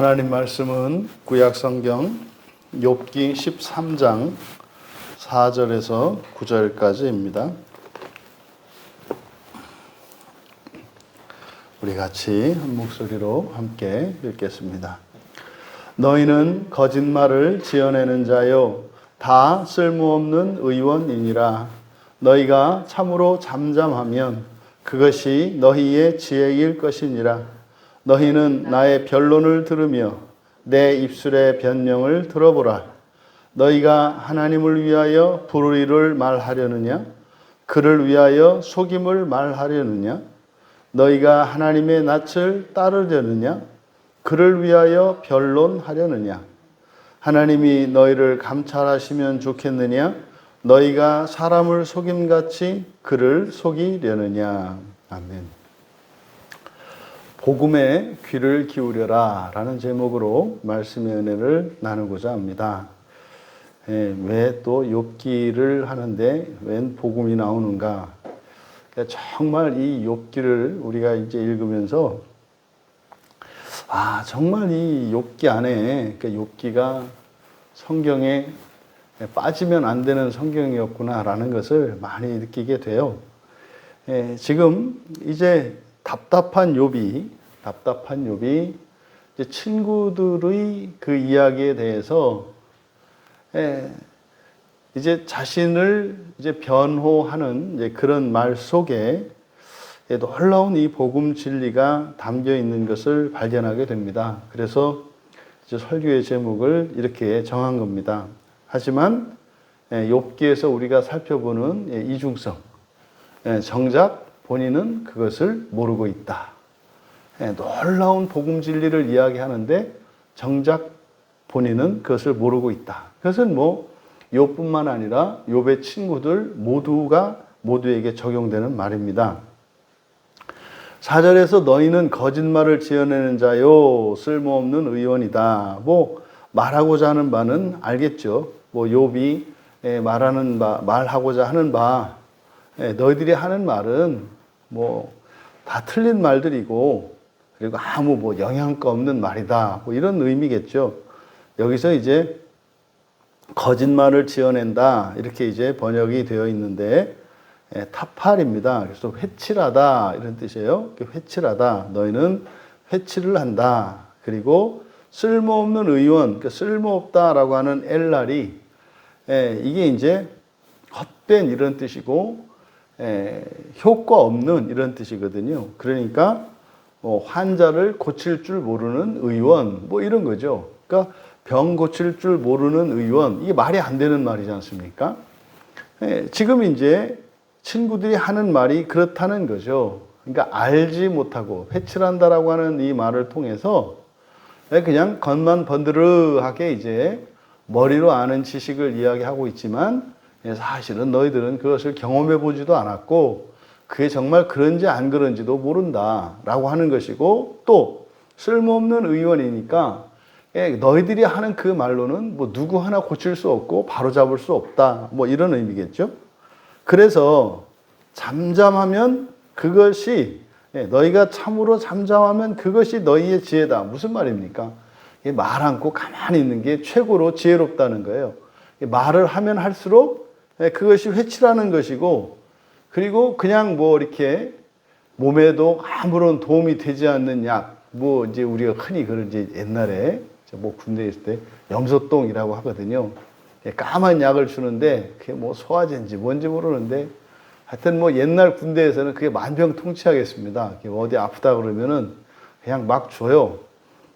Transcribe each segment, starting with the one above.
하나님 말씀은 구약 성경 욥기 13장 4절에서 9절까지입니다. 우리 같이 한 목소리로 함께 읽겠습니다. 너희는 거짓말을 지어내는 자요 다 쓸모없는 의원이니라. 너희가 참으로 잠잠하면 그것이 너희의 지혜일 것이니라. 너희는 나의 변론을 들으며 내 입술의 변명을 들어보라. 너희가 하나님을 위하여 불의를 말하려느냐? 그를 위하여 속임을 말하려느냐? 너희가 하나님의 낯을 따르려느냐? 그를 위하여 변론하려느냐? 하나님이 너희를 감찰하시면 좋겠느냐? 너희가 사람을 속임같이 그를 속이려느냐? 아멘. 복음에 귀를 기울여라 라는 제목으로 말씀의 은혜를 나누고자 합니다. 왜 또 욥기를 하는데 웬 복음이 나오는가? 정말 이 욥기를 우리가 이제 읽으면서 정말 이 욥기 안에 욥기가 성경에 빠지면 안 되는 성경이었구나라는 것을 많이 느끼게 돼요. 지금 이제 답답한 욥이 이제 친구들의 그 이야기에 대해서 이제 자신을 이제 변호하는 이제 그런 말 속에 놀라운 이 복음 진리가 담겨 있는 것을 발견하게 됩니다. 그래서 이제 설교의 제목을 이렇게 정한 겁니다. 하지만 욥기에서 우리가 살펴보는 이중성, 정작 본인은 그것을 모르고 있다. 놀라운 복음 진리를 이야기하는데 정작 본인은 그것을 모르고 있다. 그것은 욥뿐만 아니라 욥의 친구들 모두에게 적용되는 말입니다. 4절에서 너희는 거짓말을 지어내는 자요 쓸모없는 의원이다. 말하고자 하는 바는 알겠죠. 욥이 말하고자 하는 바, 너희들이 하는 말은 다 틀린 말들이고 그리고 아무 영향가 없는 말이다. 이런 의미겠죠. 여기서 이제 거짓말을 지어낸다 이렇게 이제 번역이 되어 있는데 타팔입니다. 그래서 회칠하다 이런 뜻이에요. 회칠하다. 너희는 회칠을 한다. 그리고 쓸모없는 의원, 쓸모없다라고 하는 엘날이 이게 이제 헛된 이런 뜻이고 효과 없는 이런 뜻이거든요. 그러니까 환자를 고칠 줄 모르는 의원 이런 거죠. 그러니까 병 고칠 줄 모르는 의원, 이게 말이 안 되는 말이지 않습니까? 지금 이제 친구들이 하는 말이 그렇다는 거죠. 그러니까 알지 못하고 회칠한다라고 하는 이 말을 통해서 그냥 겉만 번드르하게 이제 머리로 아는 지식을 이야기하고 있지만 사실은 너희들은 그것을 경험해 보지도 않았고 그게 정말 그런지 안 그런지도 모른다라고 하는 것이고, 또 쓸모없는 의원이니까 너희들이 하는 그 말로는 누구 하나 고칠 수 없고 바로잡을 수 없다 이런 의미겠죠. 그래서 잠잠하면 그것이 너희가 참으로 잠잠하면 그것이 너희의 지혜다. 무슨 말입니까? 말 않고 가만히 있는 게 최고로 지혜롭다는 거예요. 말을 하면 할수록 그것이 회칠하는 것이고, 그리고 그냥 이렇게 몸에도 아무런 도움이 되지 않는 약, 이제 우리가 흔히 이제 옛날에 군대에 있을 때 염소똥이라고 하거든요. 까만 약을 주는데 그게 소화제인지 뭔지 모르는데 하여튼 옛날 군대에서는 그게 만병통치약이었습니다. 어디 아프다 그러면은 그냥 막 줘요.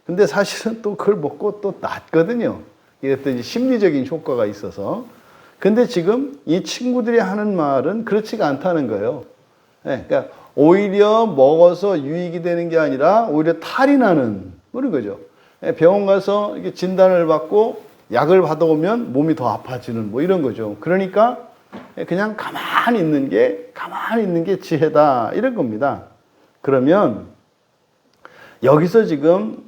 근데 사실은 또 그걸 먹고 또 낫거든요. 이랬더니 심리적인 효과가 있어서. 근데 지금 이 친구들이 하는 말은 그렇지가 않다는 거예요. 그러니까 오히려 먹어서 유익이 되는 게 아니라 오히려 탈이 나는 그런 거죠. 병원 가서 이렇게 진단을 받고 약을 받아오면 몸이 더 아파지는 이런 거죠. 그러니까 그냥 가만히 있는 게 지혜다 이런 겁니다. 그러면 여기서 지금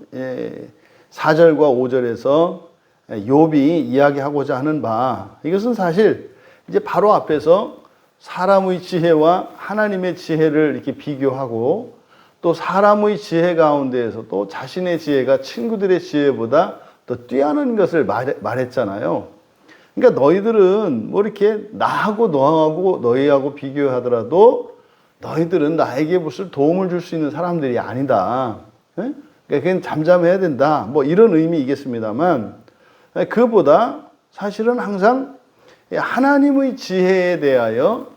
4절과 5절에서 욥이 이야기하고자 하는 바, 이것은 사실 이제 바로 앞에서 사람의 지혜와 하나님의 지혜를 이렇게 비교하고 또 사람의 지혜 가운데에서도 자신의 지혜가 친구들의 지혜보다 더 뛰어난 것을 말했잖아요. 그러니까 너희들은 뭐 이렇게 나하고 너하고 너희하고 비교하더라도 너희들은 나에게 무슨 도움을 줄 수 있는 사람들이 아니다. 그러니까 그건 잠잠해야 된다. 뭐 이런 의미이겠습니다만, 그보다 사실은 항상 하나님의 지혜에 대하여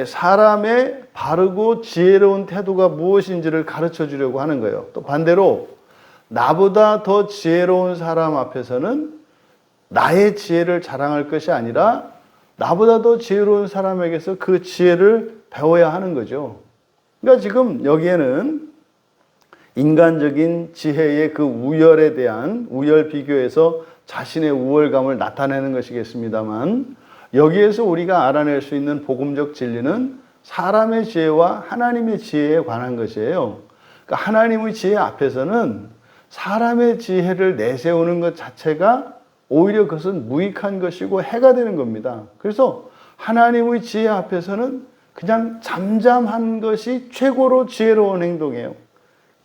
사람의 바르고 지혜로운 태도가 무엇인지를 가르쳐 주려고 하는 거예요. 또 반대로 나보다 더 지혜로운 사람 앞에서는 나의 지혜를 자랑할 것이 아니라 나보다 더 지혜로운 사람에게서 그 지혜를 배워야 하는 거죠. 그러니까 지금 여기에는 인간적인 지혜의 그 우열에 대한 우열 비교에서 자신의 우월감을 나타내는 것이겠습니다만, 여기에서 우리가 알아낼 수 있는 복음적 진리는 사람의 지혜와 하나님의 지혜에 관한 것이에요. 그러니까 하나님의 지혜 앞에서는 사람의 지혜를 내세우는 것 자체가 오히려 그것은 무익한 것이고 해가 되는 겁니다. 그래서 하나님의 지혜 앞에서는 그냥 잠잠한 것이 최고로 지혜로운 행동이에요.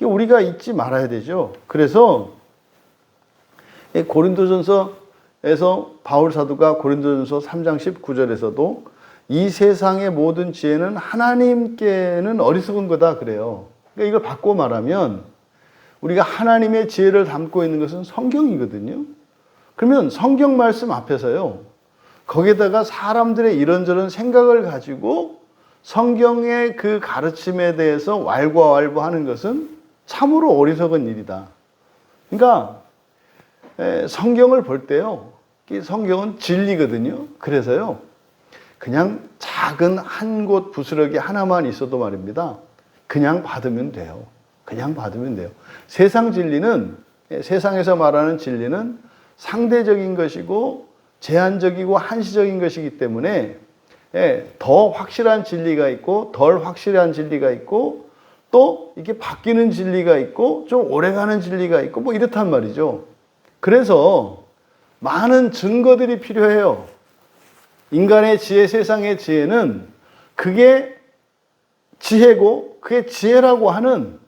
우리가 잊지 말아야 되죠. 그래서 고린도전서에서 바울 사도가 고린도전서 3장 19절에서도 이 세상의 모든 지혜는 하나님께는 어리석은 거다 그래요. 그러니까 이걸 바꿔 말하면 우리가 하나님의 지혜를 담고 있는 것은 성경이거든요. 그러면 성경 말씀 앞에서요, 거기에다가 사람들의 이런저런 생각을 가지고 성경의 그 가르침에 대해서 왈가왈부하는 것은 참으로 어리석은 일이다. 그러니까 성경을 볼 때요, 이 성경은 진리거든요. 그래서요, 그냥 작은 한 곳 부스러기 하나만 있어도 말입니다, 그냥 받으면 돼요. 그냥 받으면 돼요. 세상 진리는, 세상에서 말하는 진리는 상대적인 것이고 제한적이고 한시적인 것이기 때문에 더 확실한 진리가 있고 덜 확실한 진리가 있고 또 이렇게 바뀌는 진리가 있고 좀 오래가는 진리가 있고 뭐 이렇단 말이죠. 그래서 많은 증거들이 필요해요. 인간의 지혜, 세상의 지혜는 그게 지혜고 그게 지혜라고 하는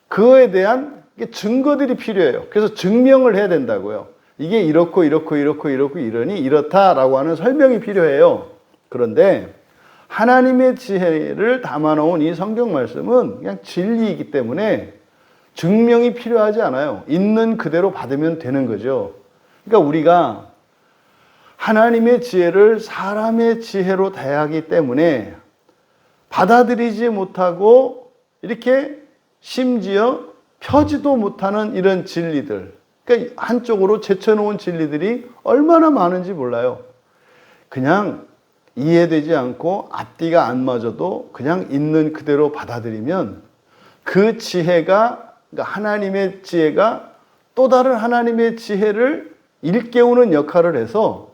그거에 대한 증거들이 필요해요. 그래서 증명을 해야 된다고요. 이게 이렇고 이렇고 이렇고 이렇고 이러니 이렇다라고 하는 설명이 필요해요. 그런데 하나님의 지혜를 담아놓은 이 성경 말씀은 그냥 진리이기 때문에 증명이 필요하지 않아요. 있는 그대로 받으면 되는 거죠. 그러니까 우리가 하나님의 지혜를 사람의 지혜로 대하기 때문에 받아들이지 못하고 이렇게 심지어 펴지도 못하는 이런 진리들, 그러니까 한쪽으로 제쳐놓은 진리들이 얼마나 많은지 몰라요. 그냥 이해되지 않고 앞뒤가 안 맞아도 그냥 있는 그대로 받아들이면 그 지혜가, 그러니까 하나님의 지혜가 또 다른 하나님의 지혜를 일깨우는 역할을 해서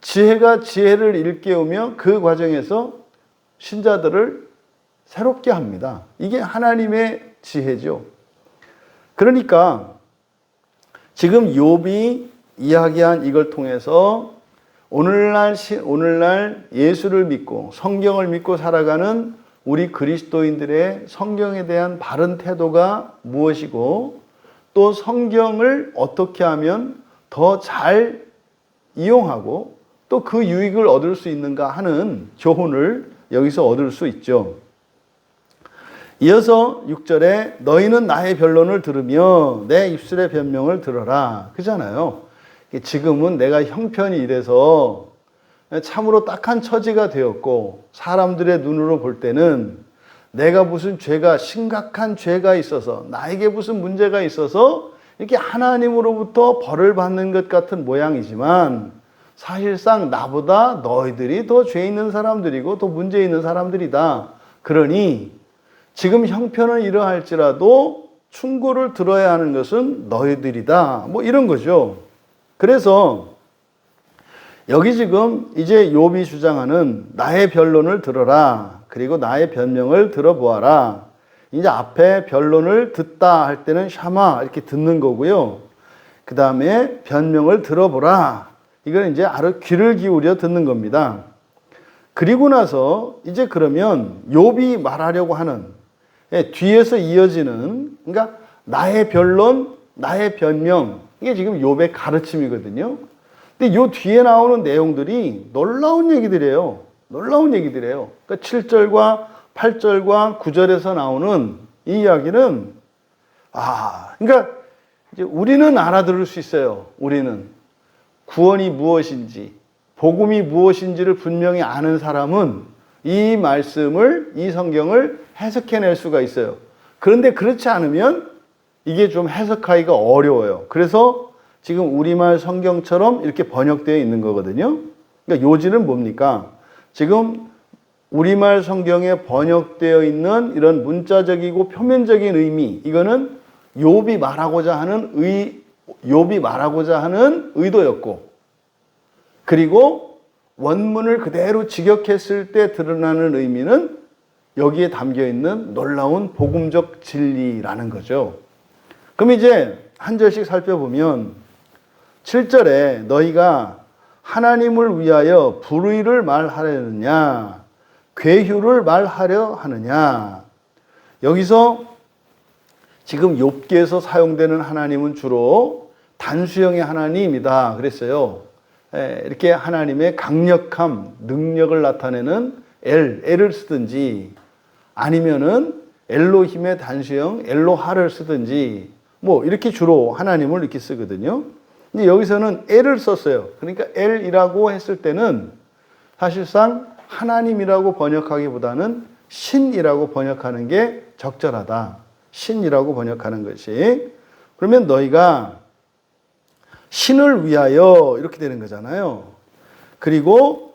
지혜가 지혜를 일깨우며 그 과정에서 신자들을 새롭게 합니다. 이게 하나님의 지혜죠. 그러니까 지금 욥이 이야기한 이걸 통해서 오늘날 예수를 믿고 성경을 믿고 살아가는 우리 그리스도인들의 성경에 대한 바른 태도가 무엇이고 또 성경을 어떻게 하면 더 잘 이용하고 또 그 유익을 얻을 수 있는가 하는 교훈을 여기서 얻을 수 있죠. 이어서 6절에 너희는 나의 변론을 들으며 내 입술의 변명을 들어라 그잖아요. 지금은 내가 형편이 이래서 참으로 딱한 처지가 되었고 사람들의 눈으로 볼 때는 내가 무슨 죄가 심각한 죄가 있어서 나에게 무슨 문제가 있어서 이렇게 하나님으로부터 벌을 받는 것 같은 모양이지만 사실상 나보다 너희들이 더 죄 있는 사람들이고 더 문제 있는 사람들이다. 그러니 지금 형편은 이러할지라도 충고를 들어야 하는 것은 너희들이다. 뭐 이런 거죠. 그래서 여기 지금 이제 욥이 주장하는 나의 변론을 들어라. 그리고 나의 변명을 들어보아라. 이제 앞에 변론을 듣다 할 때는 샤마 이렇게 듣는 거고요. 그 다음에 변명을 들어보라. 이건 이제 아주 귀를 기울여 듣는 겁니다. 그리고 나서 이제 그러면 욥이 말하려고 하는 뒤에서 이어지는, 그러니까 나의 변론, 나의 변명, 이게 지금 욥의 가르침이거든요. 근데 요 뒤에 나오는 내용들이 놀라운 얘기들이에요. 놀라운 얘기들이에요. 그러니까 7절과 8절과 9절에서 나오는 이 이야기는, 그러니까 이제 우리는 알아들을 수 있어요. 우리는 구원이 무엇인지, 복음이 무엇인지를 분명히 아는 사람은 이 말씀을, 이 성경을 해석해낼 수가 있어요. 그런데 그렇지 않으면 이게 좀 해석하기가 어려워요. 그래서 지금 우리말 성경처럼 이렇게 번역되어 있는 거거든요. 그러니까 요지는 뭡니까? 지금 우리말 성경에 번역되어 있는 이런 문자적이고 표면적인 의미, 이거는 욥이 말하고자 하는 의도였고, 그리고 원문을 그대로 직역했을 때 드러나는 의미는 여기에 담겨 있는 놀라운 복음적 진리라는 거죠. 그럼 이제 한 절씩 살펴보면 7절에 너희가 하나님을 위하여 불의를 말하려느냐, 괴휴를 말하려 하느냐. 여기서 지금 욥기에서 사용되는 하나님은 주로 단수형의 하나님이다 그랬어요. 이렇게 하나님의 강력함, 능력을 나타내는 엘을 쓰든지, 아니면은 엘로힘의 단수형 엘로하를 쓰든지, 뭐 이렇게 주로 하나님을 이렇게 쓰거든요. 근데 여기서는 엘을 썼어요. 그러니까 엘이라고 했을 때는 사실상 하나님이라고 번역하기보다는 신이라고 번역하는 게 적절하다. 신이라고 번역하는 것이. 그러면 너희가 신을 위하여 이렇게 되는 거잖아요. 그리고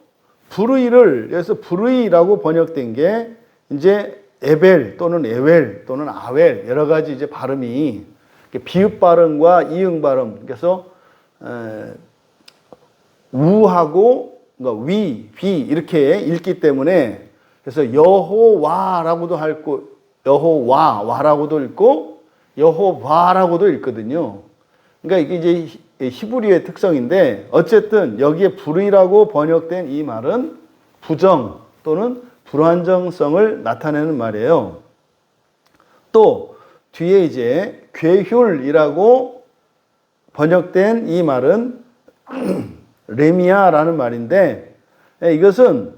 불의를, 여기서 불의라고 번역된 게 이제 에벨 또는 에웰 또는 아웰, 여러 가지 이제 발음이 비읍 발음과 이응 발음, 그래서 우하고 그러니까 위, 비 이렇게 읽기 때문에, 그래서 여호와라고도 할고 여호와라고도 읽고 여호와라고도 읽거든요. 그러니까 이게 이제 히브리어의 특성인데, 어쨌든 여기에 불의라고 번역된 이 말은 부정 또는 불안정성을 나타내는 말이에요. 또 뒤에 이제 괴휼이라고 번역된 이 말은 레미야라는 말인데, 이것은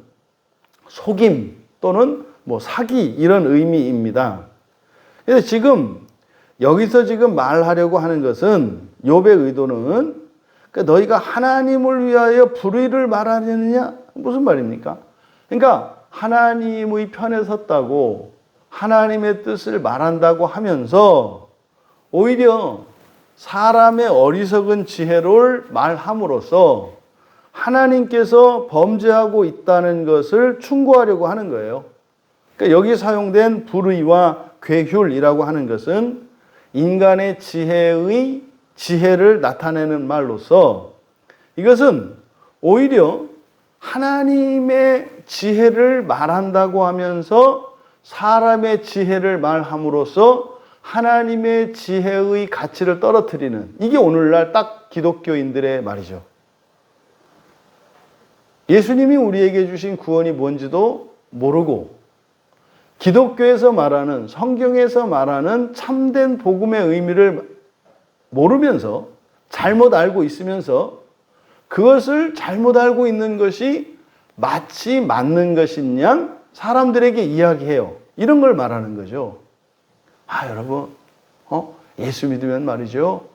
속임 또는 뭐 사기 이런 의미입니다. 그래서 지금 여기서 지금 말하려고 하는 것은, 욥의 의도는, 그러니까 너희가 하나님을 위하여 불의를 말하느냐, 무슨 말입니까? 그러니까 하나님의 편에 섰다고, 하나님의 뜻을 말한다고 하면서 오히려 사람의 어리석은 지혜를 말함으로써 하나님께서 범죄하고 있다는 것을 충고하려고 하는 거예요. 그러니까 여기 사용된 불의와 괴휼이라고 하는 것은 인간의 지혜를 나타내는 말로서, 이것은 오히려 하나님의 지혜를 말한다고 하면서 사람의 지혜를 말함으로써 하나님의 지혜의 가치를 떨어뜨리는, 이게 오늘날 딱 기독교인들의 말이죠. 예수님이 우리에게 주신 구원이 뭔지도 모르고, 기독교에서 말하는, 성경에서 말하는 참된 복음의 의미를 모르면서, 잘못 알고 있으면서 그것을 잘못 알고 있는 것이 마치 맞는 것인 양 사람들에게 이야기해요. 이런 걸 말하는 거죠. 여러분, 예수 믿으면 말이죠,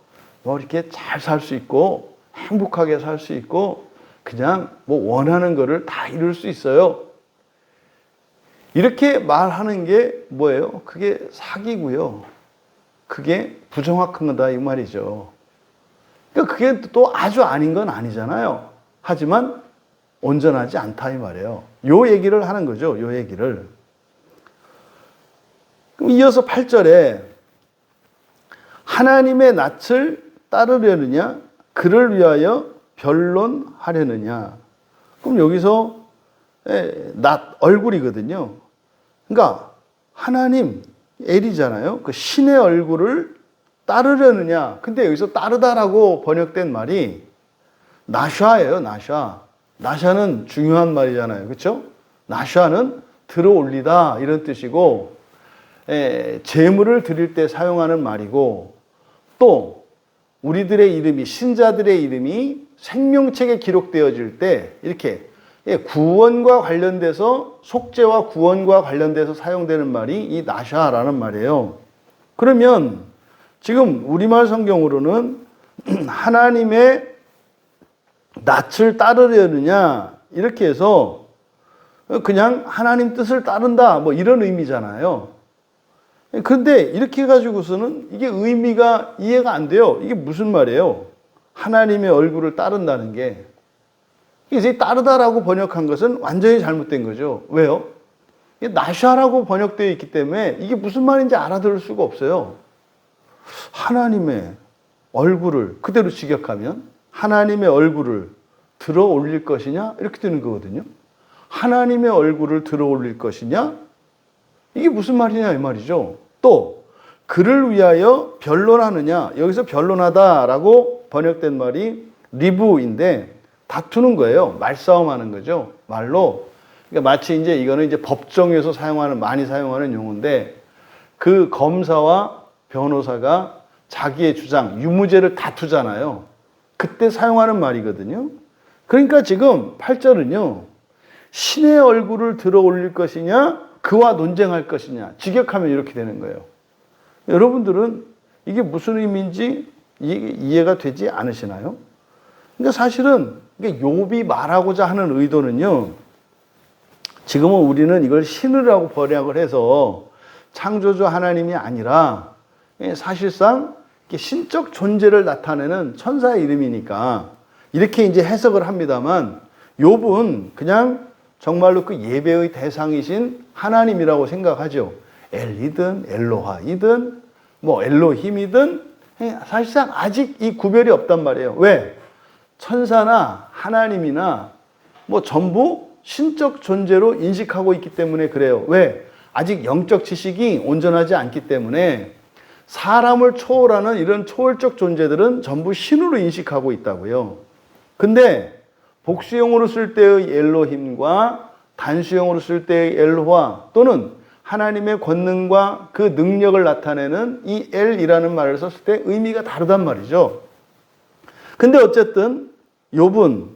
뭐 이렇게 잘 살 수 있고 행복하게 살 수 있고 그냥 뭐 원하는 거를 다 이룰 수 있어요. 이렇게 말하는 게 뭐예요? 그게 사기고요. 그게 부정확한 거다 이 말이죠. 그러니까 그게 또 아주 아닌 건 아니잖아요. 하지만 온전하지 않다 이 말이에요. 요 얘기를 하는 거죠. 요 얘기를. 그럼 이어서 8절에 하나님의 낯을 따르려느냐, 그를 위하여 변론하려느냐. 그럼 여기서 낯, 얼굴이거든요. 그러니까 하나님, 엘이잖아요. 그 신의 얼굴을 따르려느냐. 근데 여기서 따르다라고 번역된 말이 나샤예요. 나샤. 나샤는 중요한 말이잖아요. 그렇죠? 나샤는 들어올리다 이런 뜻이고, 제물을 드릴 때 사용하는 말이고, 또 우리들의 이름이, 신자들의 이름이 생명책에 기록되어질 때 이렇게 구원과 관련돼서, 속죄와 구원과 관련돼서 사용되는 말이 이 나샤라는 말이에요. 그러면 지금 우리말 성경으로는 하나님의 낯을 따르려느냐 이렇게 해서 그냥 하나님 뜻을 따른다 뭐 이런 의미잖아요. 그런데 이렇게 해가지고서는 이게 의미가 이해가 안 돼요. 이게 무슨 말이에요? 하나님의 얼굴을 따른다는 게. 이제 따르다라고 번역한 것은 완전히 잘못된 거죠. 왜요? 나샤라고 번역되어 있기 때문에 이게 무슨 말인지 알아들을 수가 없어요. 하나님의 얼굴을 그대로 직역하면 하나님의 얼굴을 들어 올릴 것이냐? 이렇게 되는 거거든요. 하나님의 얼굴을 들어 올릴 것이냐? 이게 무슨 말이냐 이 말이죠. 또 그를 위하여 변론하느냐? 여기서 변론하다라고 번역된 말이 리브인데 다투는 거예요. 말싸움하는 거죠. 말로. 그러니까 마치 이제 이거는 이제 법정에서 많이 사용하는 용어인데 그 검사와 변호사가 자기의 주장, 유무죄를 다투잖아요. 그때 사용하는 말이거든요. 그러니까 지금 8절은요. 신의 얼굴을 들어 올릴 것이냐, 그와 논쟁할 것이냐. 직역하면 이렇게 되는 거예요. 여러분들은 이게 무슨 의미인지 이해가 되지 않으시나요? 그러니까 사실은 욥이 말하고자 하는 의도는요. 지금은 우리는 이걸 신이라고 번역을 해서 창조주 하나님이 아니라 사실상 신적 존재를 나타내는 천사의 이름이니까 이렇게 이제 해석을 합니다만 욥은 그냥 정말로 그 예배의 대상이신 하나님이라고 생각하죠. 엘이든 엘로하이든 뭐 엘로힘이든 사실상 아직 이 구별이 없단 말이에요. 왜? 천사나 하나님이나 뭐 전부 신적 존재로 인식하고 있기 때문에 그래요. 왜? 아직 영적 지식이 온전하지 않기 때문에 사람을 초월하는 이런 초월적 존재들은 전부 신으로 인식하고 있다고요. 근데 복수형으로 쓸 때의 엘로힘과 단수형으로 쓸 때의 엘로하 또는 하나님의 권능과 그 능력을 나타내는 이 엘이라는 말을 썼을 때 의미가 다르단 말이죠. 근데 어쨌든 욥은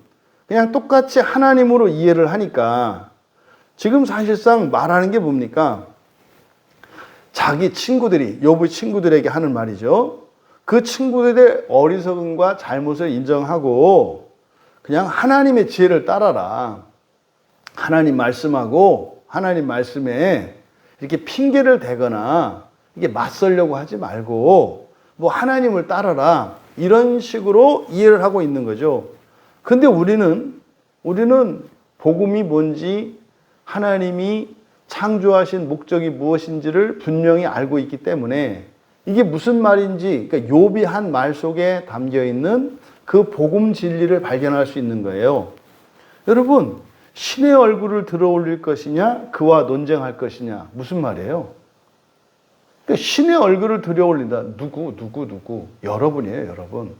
그냥 똑같이 하나님으로 이해를 하니까 지금 사실상 말하는 게 뭡니까? 자기 친구들이, 욥의 친구들에게 하는 말이죠. 그 친구들의 어리석음과 잘못을 인정하고 그냥 하나님의 지혜를 따라라. 하나님 말씀하고 하나님 말씀에 이렇게 핑계를 대거나 이게 맞설려고 하지 말고 뭐 하나님을 따라라. 이런 식으로 이해를 하고 있는 거죠. 근데 우리는 복음이 뭔지 하나님이 창조하신 목적이 무엇인지를 분명히 알고 있기 때문에 이게 무슨 말인지, 그러니까 욥이 한 말 속에 담겨 있는 그 복음 진리를 발견할 수 있는 거예요. 여러분, 신의 얼굴을 들어 올릴 것이냐, 그와 논쟁할 것이냐, 무슨 말이에요? 그러니까 신의 얼굴을 들어 올린다. 누구? 여러분이에요, 여러분.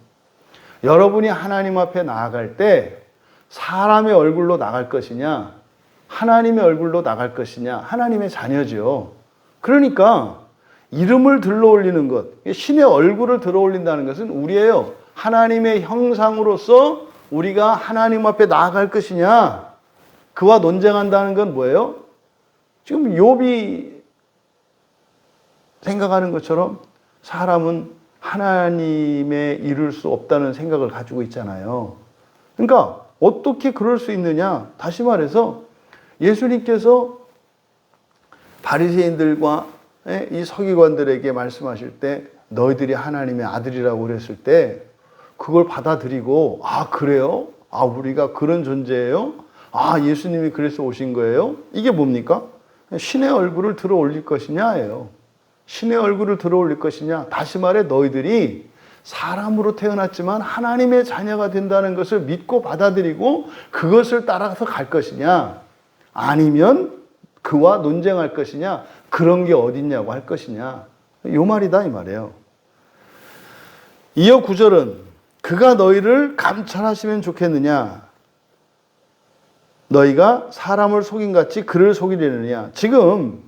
여러분이 하나님 앞에 나아갈 때 사람의 얼굴로 나갈 것이냐, 하나님의 얼굴로 나갈 것이냐, 하나님의 자녀죠. 그러니까 이름을 들러 올리는 것, 신의 얼굴을 들어 올린다는 것은 우리예요. 하나님의 형상으로서 우리가 하나님 앞에 나아갈 것이냐, 그와 논쟁한다는 건 뭐예요? 지금 욥이 생각하는 것처럼 사람은 하나님에 이룰 수 없다는 생각을 가지고 있잖아요. 그러니까 어떻게 그럴 수 있느냐? 다시 말해서 예수님께서 바리새인들과 이 서기관들에게 말씀하실 때 너희들이 하나님의 아들이라고 그랬을 때 그걸 받아들이고 아 그래요? 아 우리가 그런 존재예요? 아 예수님이 그래서 오신 거예요? 이게 뭡니까? 신의 얼굴을 들어 올릴 것이냐예요. 신의 얼굴을 들어 올릴 것이냐? 다시 말해 너희들이 사람으로 태어났지만 하나님의 자녀가 된다는 것을 믿고 받아들이고 그것을 따라서 갈 것이냐? 아니면 그와 논쟁할 것이냐? 그런 게 어딨냐고 할 것이냐? 요 말이다 이 말이에요. 이어 9절은 그가 너희를 감찰하시면 좋겠느냐? 너희가 사람을 속인같이 그를 속이려느냐? 지금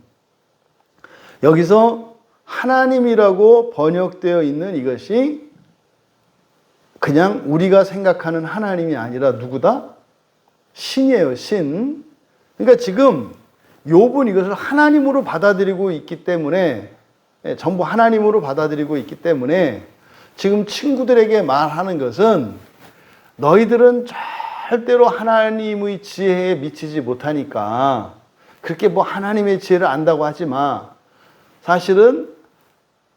여기서 하나님이라고 번역되어 있는 이것이 그냥 우리가 생각하는 하나님이 아니라 누구다? 신이에요, 신. 그러니까 지금 욥은 이것을 하나님으로 받아들이고 있기 때문에, 전부 하나님으로 받아들이고 있기 때문에 지금 친구들에게 말하는 것은 너희들은 절대로 하나님의 지혜에 미치지 못하니까 그렇게 뭐 하나님의 지혜를 안다고 하지 마. 사실은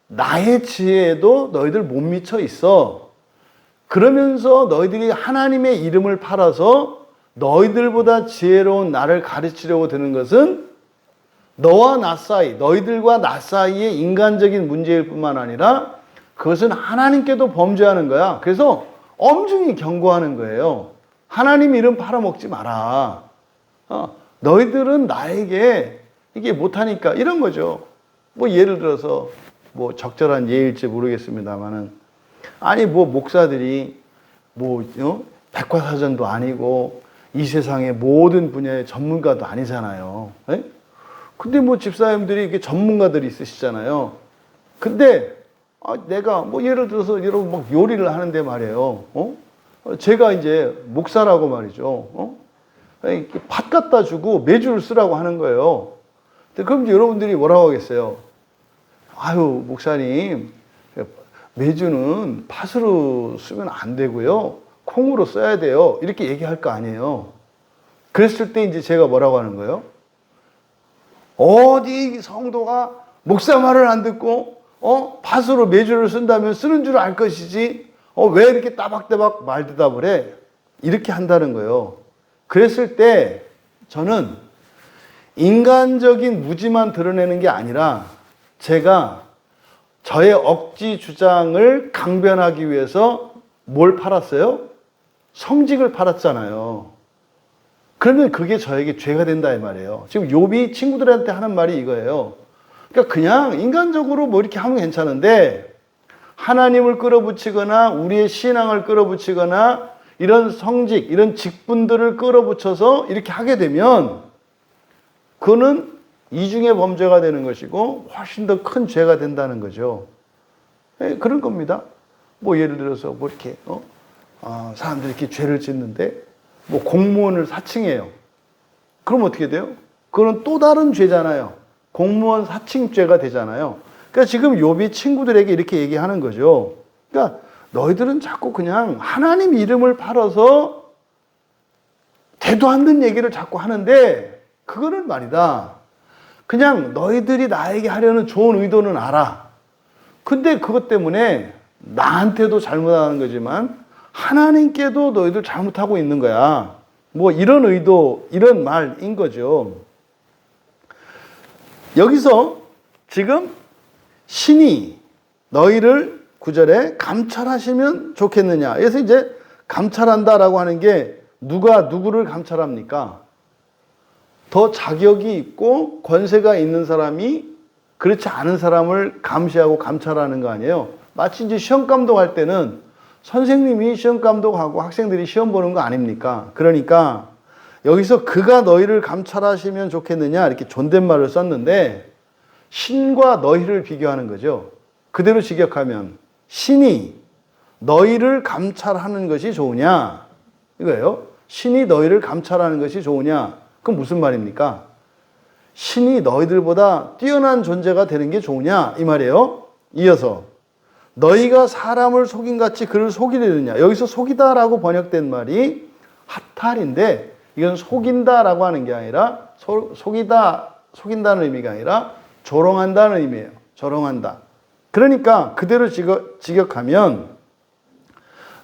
나의 지혜에도 너희들 못 미쳐 있어. 그러면서 너희들이 하나님의 이름을 팔아서 너희들보다 지혜로운 나를 가르치려고 드는 것은 너와 나 사이, 너희들과 나 사이의 인간적인 문제일 뿐만 아니라 그것은 하나님께도 범죄하는 거야. 그래서 엄중히 경고하는 거예요. 하나님 이름 팔아먹지 마라. 너희들은 나에게 이게 못하니까 이런 거죠. 뭐 예를 들어서 뭐 적절한 예일지 모르겠습니다만은 아니 뭐 목사들이 뭐 백과사전도 아니고 이 세상의 모든 분야의 전문가도 아니잖아요. 에? 근데 뭐 집사님들이 이렇게 전문가들이 있으시잖아요. 근데 내가 뭐 예를 들어서 여러분 막 요리를 하는데 말이에요. 제가 이제 목사라고 말이죠. 팥 갖다 주고 메주를 쓰라고 하는 거예요. 그럼 여러분들이 뭐라고 하겠어요? 아유 목사님 메주는 팥으로 쓰면 안 되고요. 콩으로 써야 돼요. 이렇게 얘기할 거 아니에요. 그랬을 때 이제 제가 뭐라고 하는 거예요? 어디 성도가 목사 말을 안 듣고 팥으로 메주를 쓴다면 쓰는 줄 알 것이지 왜 이렇게 따박따박 말 대답을 해? 이렇게 한다는 거예요. 그랬을 때 저는 인간적인 무지만 드러내는 게 아니라 제가 저의 억지 주장을 강변하기 위해서 뭘 팔았어요? 성직을 팔았잖아요. 그러면 그게 저에게 죄가 된다 이 말이에요. 지금 욥이 친구들한테 하는 말이 이거예요. 그러니까 그냥 인간적으로 뭐 이렇게 하면 괜찮은데 하나님을 끌어붙이거나 우리의 신앙을 끌어붙이거나 이런 성직, 이런 직분들을 끌어붙여서 이렇게 하게 되면 그거는 이중의 범죄가 되는 것이고 훨씬 더 큰 죄가 된다는 거죠. 그런 겁니다. 뭐 예를 들어서 뭐 이렇게 사람들이 이렇게 죄를 짓는데 뭐 공무원을 사칭해요. 그럼 어떻게 돼요? 그건 또 다른 죄잖아요. 공무원 사칭죄가 되잖아요. 그러니까 지금 욥이 친구들에게 이렇게 얘기하는 거죠. 그러니까 너희들은 자꾸 그냥 하나님 이름을 팔아서 대도 않는 얘기를 자꾸 하는데 그거는 말이다. 그냥 너희들이 나에게 하려는 좋은 의도는 알아. 근데 그것 때문에 나한테도 잘못하는 거지만 하나님께도 너희들 잘못하고 있는 거야. 뭐 이런 의도, 이런 말인 거죠. 여기서 지금 신이 너희를 9절에 감찰하시면 좋겠느냐. 그래서 이제 감찰한다라고 하는 게 누가 누구를 감찰합니까? 더 자격이 있고 권세가 있는 사람이 그렇지 않은 사람을 감시하고 감찰하는 거 아니에요. 마치 이제 시험 감독할 때는 선생님이 시험 감독하고 학생들이 시험 보는 거 아닙니까? 그러니까 여기서 그가 너희를 감찰하시면 좋겠느냐 이렇게 존댓말을 썼는데 신과 너희를 비교하는 거죠. 그대로 직역하면 신이 너희를 감찰하는 것이 좋으냐 이거예요. 신이 너희를 감찰하는 것이 좋으냐. 그건 무슨 말입니까? 신이 너희들보다 뛰어난 존재가 되는 게 좋으냐 이 말이에요. 이어서 너희가 사람을 속인같이 그를 속이려느냐. 여기서 속이다라고 번역된 말이 하탈인데 이건 속인다라고 하는 게 아니라 속인다는 의미가 아니라 조롱한다는 의미예요. 조롱한다. 그러니까 그대로 직역하면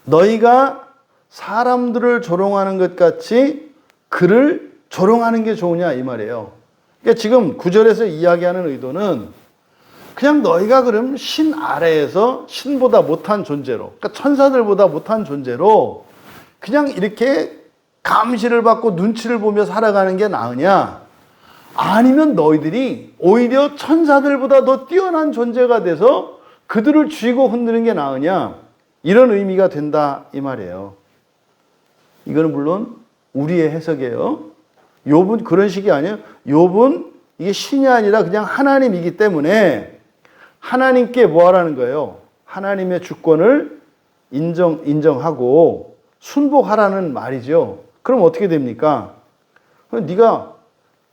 너희가 사람들을 조롱하는 것 같이 그를 조롱하는 게 좋으냐 이 말이에요. 그러니까 지금 9절에서 이야기하는 의도는 그냥 너희가 그럼 신 아래에서 신보다 못한 존재로, 그러니까 천사들보다 못한 존재로 그냥 이렇게 감시를 받고 눈치를 보며 살아가는 게 나으냐? 아니면 너희들이 오히려 천사들보다 더 뛰어난 존재가 돼서 그들을 쥐고 흔드는 게 나으냐? 이런 의미가 된다 이 말이에요. 이거는 물론 우리의 해석이에요. 욥은 그런 식이 아니에요. 욥은 이게 신이 아니라 그냥 하나님이기 때문에 하나님께 뭐 하라는 거예요? 하나님의 주권을 인정하고 순복하라는 말이죠. 그럼 어떻게 됩니까? 네가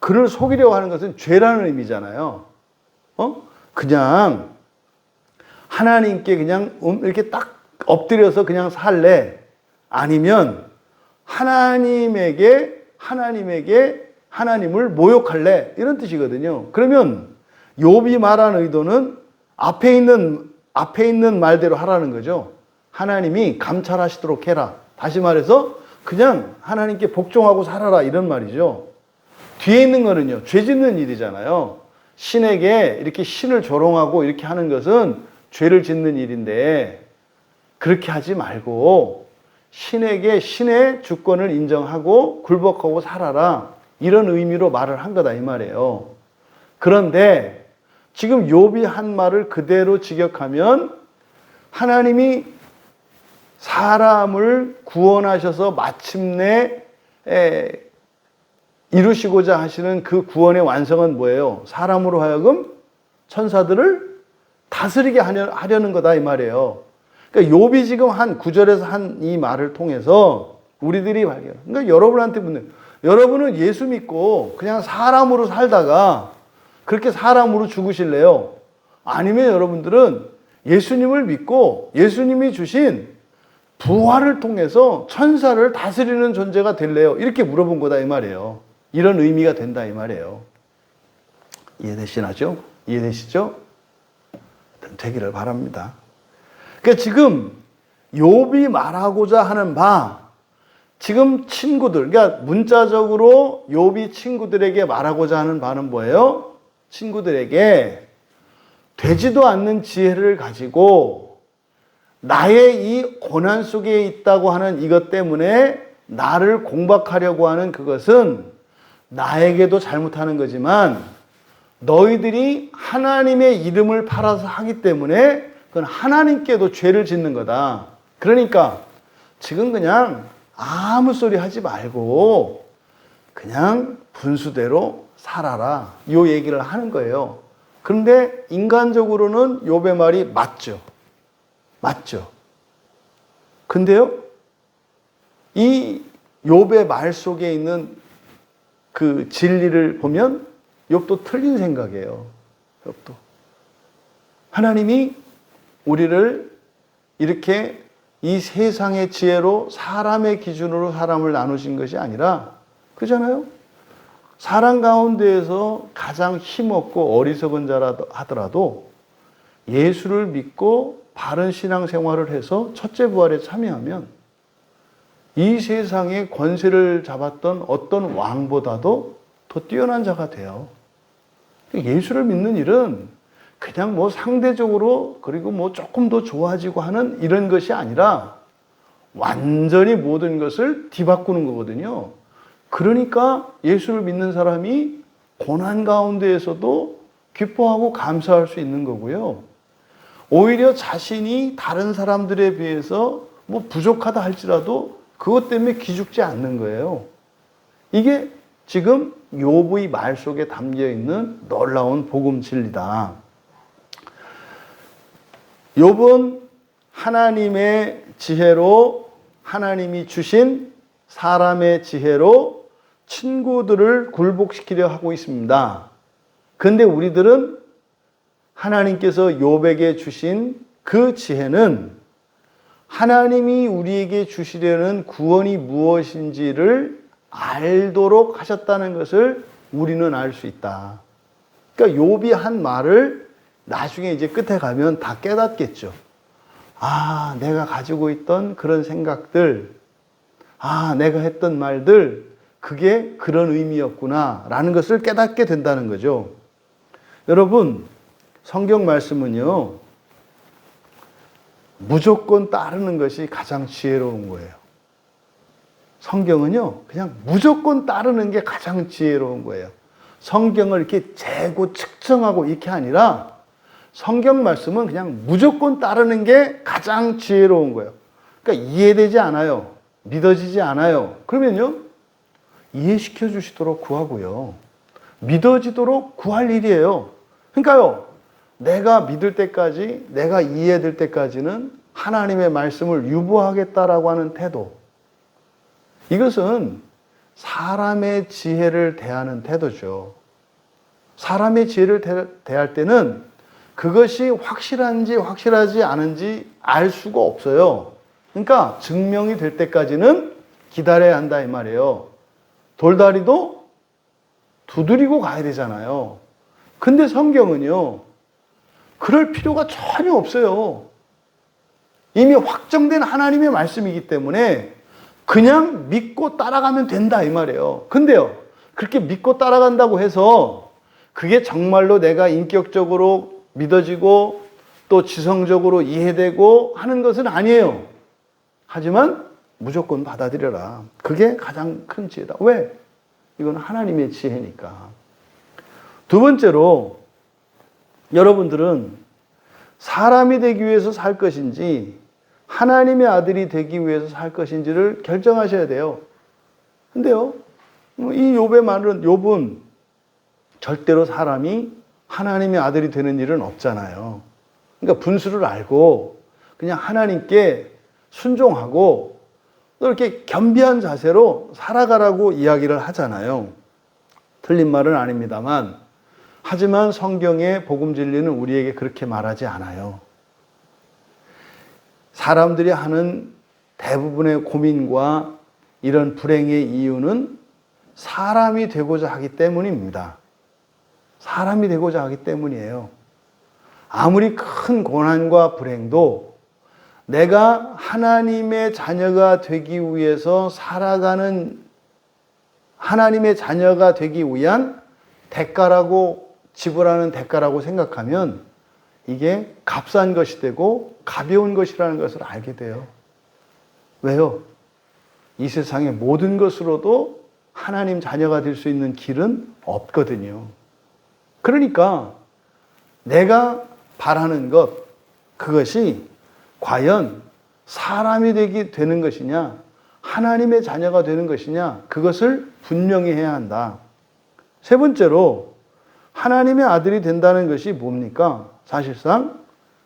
그를 속이려고 하는 것은 죄라는 의미잖아요. 그냥 하나님께 그냥 이렇게 딱 엎드려서 그냥 살래? 아니면 하나님을 모욕할래? 이런 뜻이거든요. 그러면 욥이 말한 의도는 앞에 있는 말대로 하라는 거죠. 하나님이 감찰하시도록 해라. 다시 말해서 그냥 하나님께 복종하고 살아라 이런 말이죠. 뒤에 있는 거는요, 죄 짓는 일이잖아요. 신에게 이렇게 신을 조롱하고 이렇게 하는 것은 죄를 짓는 일인데 그렇게 하지 말고 신에게 신의 주권을 인정하고 굴복하고 살아라. 이런 의미로 말을 한 거다 이 말이에요. 그런데 지금 욥이 한 말을 그대로 직역하면 하나님이 사람을 구원하셔서 마침내 이루시고자 하시는 그 구원의 완성은 뭐예요? 사람으로 하여금 천사들을 다스리게 하려는 거다 이 말이에요. 그러니까 욥이 지금 한 9절에서 한 이 말을 통해서 우리들이 발견. 그러니까 여러분한테 묻는, 여러분은 예수 믿고 그냥 사람으로 살다가 그렇게 사람으로 죽으실래요? 아니면 여러분들은 예수님을 믿고 예수님이 주신 부활을 통해서 천사를 다스리는 존재가 될래요? 이렇게 물어본 거다 이 말이에요. 이런 의미가 된다 이 말이에요. 이해되시나죠? 이해되시죠? 되기를 바랍니다. 그러니까 지금 욥이 말하고자 하는 바, 지금 친구들, 그러니까 문자적으로 욥이 친구들에게 말하고자 하는 바는 뭐예요? 친구들에게 되지도 않는 지혜를 가지고 나의 이 고난 속에 있다고 하는 이것 때문에 나를 공박하려고 하는 그것은 나에게도 잘못하는 거지만 너희들이 하나님의 이름을 팔아서 하기 때문에 그건 하나님께도 죄를 짓는 거다. 그러니까 지금 그냥 아무 소리 하지 말고 그냥 분수대로 살아라. 이 얘기를 하는 거예요. 그런데 인간적으로는 욥의 말이 맞죠. 맞죠. 근데요, 이 욥의 말 속에 있는 그 진리를 보면 욥도 틀린 생각이에요. 욥도. 하나님이 우리를 이렇게 이 세상의 지혜로 사람의 기준으로 사람을 나누신 것이 아니라, 그잖아요? 사람 가운데에서 가장 힘없고 어리석은 자라 하더라도 예수를 믿고 바른 신앙생활을 해서 첫째 부활에 참여하면 이 세상의 권세를 잡았던 어떤 왕보다도 더 뛰어난 자가 돼요. 예수를 믿는 일은 그냥 뭐 상대적으로 그리고 뭐 조금 더 좋아지고 하는 이런 것이 아니라 완전히 모든 것을 뒤바꾸는 거거든요. 그러니까 예수를 믿는 사람이 고난 가운데에서도 기뻐하고 감사할 수 있는 거고요. 오히려 자신이 다른 사람들에 비해서 뭐 부족하다 할지라도 그것 때문에 기죽지 않는 거예요. 이게 지금 욥의 말 속에 담겨 있는 놀라운 복음 진리다. 욥은 하나님의 지혜로, 하나님이 주신 사람의 지혜로 친구들을 굴복시키려 하고 있습니다. 그런데 우리들은 하나님께서 욥에게 주신 그 지혜는 하나님이 우리에게 주시려는 구원이 무엇인지를 알도록 하셨다는 것을 우리는 알 수 있다. 그러니까 욥이 한 말을 나중에 이제 끝에 가면 다 깨닫겠죠. 아, 내가 가지고 있던 그런 생각들, 아, 내가 했던 말들, 그게 그런 의미였구나 라는 것을 깨닫게 된다는 거죠. 여러분, 성경 말씀은요, 무조건 따르는 것이 가장 지혜로운 거예요. 성경은요, 그냥 무조건 따르는 게 가장 지혜로운 거예요. 성경을 이렇게 재고 측정하고 이렇게 아니라 성경 말씀은 그냥 무조건 따르는 게 가장 지혜로운 거예요. 그러니까 이해되지 않아요. 믿어지지 않아요. 그러면요, 이해시켜 주시도록 구하고요. 믿어지도록 구할 일이에요. 그러니까요, 내가 믿을 때까지, 내가 이해될 때까지는 하나님의 말씀을 유보하겠다라고 하는 태도. 이것은 사람의 지혜를 대하는 태도죠. 사람의 지혜를 대할 때는 그것이 확실한지 확실하지 않은지 알 수가 없어요. 그러니까 증명이 될 때까지는 기다려야 한다 이 말이에요. 돌다리도 두드리고 가야 되잖아요. 근데 성경은요, 그럴 필요가 전혀 없어요. 이미 확정된 하나님의 말씀이기 때문에 그냥 믿고 따라가면 된다 이 말이에요. 근데요, 그렇게 믿고 따라간다고 해서 그게 정말로 내가 인격적으로 믿어지고 또 지성적으로 이해되고 하는 것은 아니에요. 하지만 무조건 받아들여라. 그게 가장 큰 지혜다. 왜? 이건 하나님의 지혜니까. 두 번째로, 여러분들은 사람이 되기 위해서 살 것인지 하나님의 아들이 되기 위해서 살 것인지를 결정하셔야 돼요. 근데요, 이 욥의 말은, 욥은 절대로 사람이 하나님의 아들이 되는 일은 없잖아요. 그러니까 분수를 알고 그냥 하나님께 순종하고 또 이렇게 겸비한 자세로 살아가라고 이야기를 하잖아요. 틀린 말은 아닙니다만, 하지만 성경의 복음 진리는 우리에게 그렇게 말하지 않아요. 사람들이 하는 대부분의 고민과 이런 불행의 이유는 사람이 되고자 하기 때문입니다. 사람이 되고자 하기 때문이에요. 아무리 큰 고난과 불행도 내가 하나님의 자녀가 되기 위해서 살아가는, 하나님의 자녀가 되기 위한 대가라고, 지불하는 대가라고 생각하면 이게 값싼 것이 되고 가벼운 것이라는 것을 알게 돼요. 왜요? 이 세상의 모든 것으로도 하나님 자녀가 될 수 있는 길은 없거든요. 그러니까 내가 바라는 것, 그것이 과연 사람이 되는 것이냐, 하나님의 자녀가 되는 것이냐, 그것을 분명히 해야 한다. 세 번째로, 하나님의 아들이 된다는 것이 뭡니까? 사실상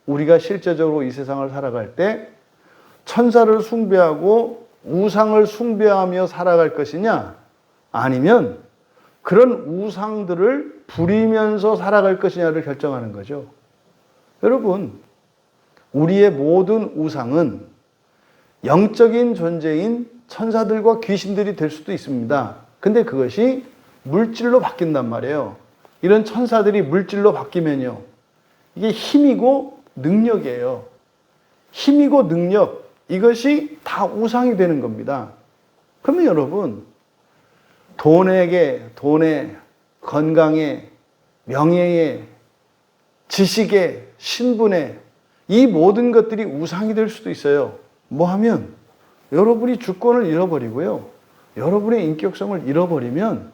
우리가 실제적으로 이 세상을 살아갈 때 천사를 숭배하고 우상을 숭배하며 살아갈 것이냐, 아니면 그런 우상들을 부리면서 살아갈 것이냐를 결정하는 거죠. 여러분, 우리의 모든 우상은 영적인 존재인 천사들과 귀신들이 될 수도 있습니다. 근데 그것이 물질로 바뀐단 말이에요. 이런 천사들이 물질로 바뀌면요, 이게 힘이고 능력이에요. 힘이고 능력, 이것이 다 우상이 되는 겁니다. 그러면 여러분, 돈에, 건강에, 명예에, 지식에, 신분에, 이 모든 것들이 우상이 될 수도 있어요. 뭐 하면 여러분이 주권을 잃어버리고요, 여러분의 인격성을 잃어버리면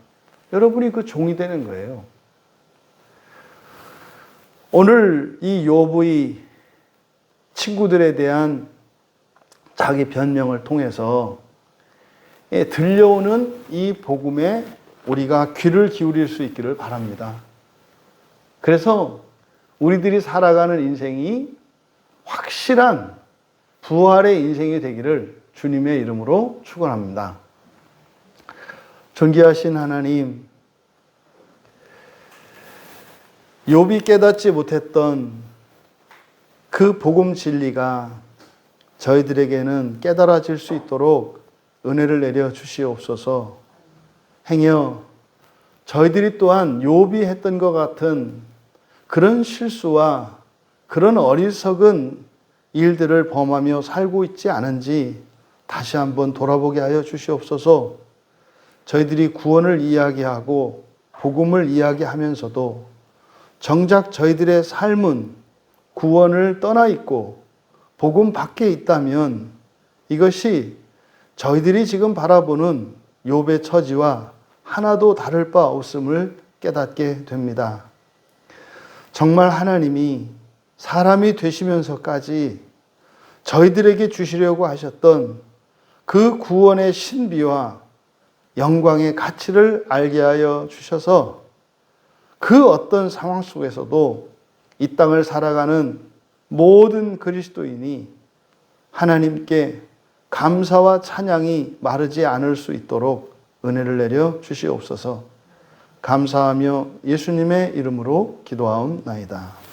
여러분이 그 종이 되는 거예요. 오늘 이 욥의 친구들에 대한 자기 변명을 통해서 들려오는 이 복음에 우리가 귀를 기울일 수 있기를 바랍니다. 그래서 우리들이 살아가는 인생이 확실한 부활의 인생이 되기를 주님의 이름으로 축원합니다. 존귀하신 하나님, 욥이 깨닫지 못했던 그 복음 진리가 저희들에게는 깨달아질 수 있도록 은혜를 내려 주시옵소서. 행여 저희들이 또한 욥이 했던 것 같은 그런 실수와 그런 어리석은 일들을 범하며 살고 있지 않은지 다시 한번 돌아보게 하여 주시옵소서. 저희들이 구원을 이야기하고 복음을 이야기하면서도 정작 저희들의 삶은 구원을 떠나 있고 복음 밖에 있다면 이것이 저희들이 지금 바라보는 욥의 처지와 하나도 다를 바 없음을 깨닫게 됩니다. 정말 하나님이 사람이 되시면서까지 저희들에게 주시려고 하셨던 그 구원의 신비와 영광의 가치를 알게 하여 주셔서 그 어떤 상황 속에서도 이 땅을 살아가는 모든 그리스도인이 하나님께 감사와 찬양이 마르지 않을 수 있도록 은혜를 내려 주시옵소서. 감사하며 예수님의 이름으로 기도하옵나이다.